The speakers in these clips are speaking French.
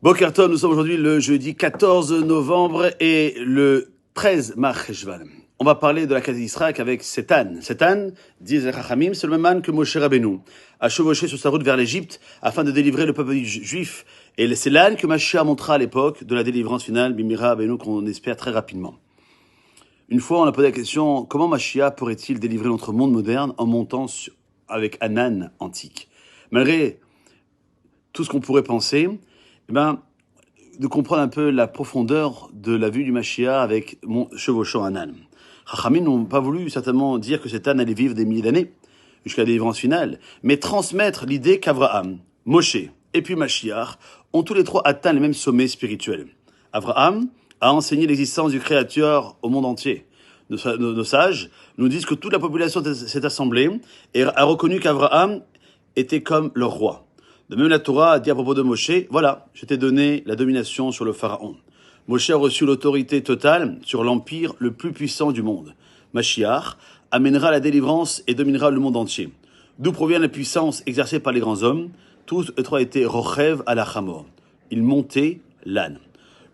Boker Tov, nous sommes aujourd'hui le jeudi 14 novembre et le 13 Marcheshvan. On va parler de la quête d'Israël avec Sétan. Sétan, disent les Chachamim, c'est le même âne que Moshe Rabbeinu a chevauché sur sa route vers l'Égypte afin de délivrer le peuple juif. Et c'est l'âne que Mashiach montra à l'époque de la délivrance finale, Bimira Rabbeinu, qu'on espère très rapidement. Une fois, on a posé la question, comment Mashiach pourrait-il délivrer notre monde moderne en montant avec un âne antique? Malgré tout ce qu'on pourrait penser, de comprendre un peu la profondeur de la vue du Mashiach avec mon chevauchant un âne. Chachamim n'ont pas voulu certainement dire que cet âne allait vivre des milliers d'années jusqu'à la délivrance finale, mais transmettre l'idée qu'Avraham, Moshe et puis Mashiach ont tous les trois atteint les mêmes sommets spirituels. Avraham a enseigné l'existence du Créateur au monde entier. Nos sages nous disent que toute la population s'est assemblée et a reconnu qu'Avraham était comme leur roi. De même, la Torah a dit à propos de Moshe, voilà, je t'ai donné la domination sur le pharaon. Moshe a reçu l'autorité totale sur l'empire le plus puissant du monde. Mashiach amènera la délivrance et dominera le monde entier. D'où provient la puissance exercée par les grands hommes? Tous les trois étaient rochev à la chamor. Ils montaient l'âne.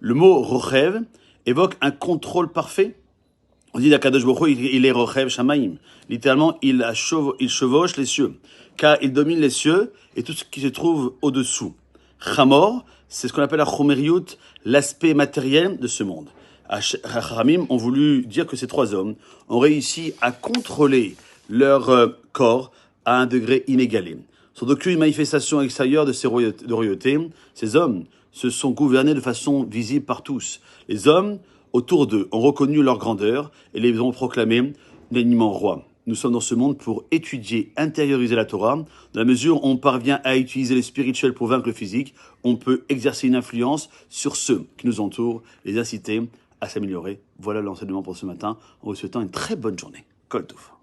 Le mot rochev évoque un contrôle parfait. On dit d'Akadosh Baruch Hu, il est rochev shamaim. Littéralement, il chevauche les cieux, car il domine les cieux et tout ce qui se trouve au-dessous. Chamor, c'est ce qu'on appelle la chomeriut, l'aspect matériel de ce monde. Chachamim ont voulu dire que ces trois hommes ont réussi à contrôler leur corps à un degré inégalé. Sans aucune manifestation extérieure de ces royautés, ces hommes se sont gouvernés de façon visible par tous. Les hommes autour d'eux ont reconnu leur grandeur et les ont proclamés unanimement rois. Nous sommes dans ce monde pour étudier, intérioriser la Torah. Dans la mesure où on parvient à utiliser le spirituel pour vaincre le physique, on peut exercer une influence sur ceux qui nous entourent, les inciter à s'améliorer. Voilà l'enseignement pour ce matin, en vous souhaitant une très bonne journée. Kol Tov.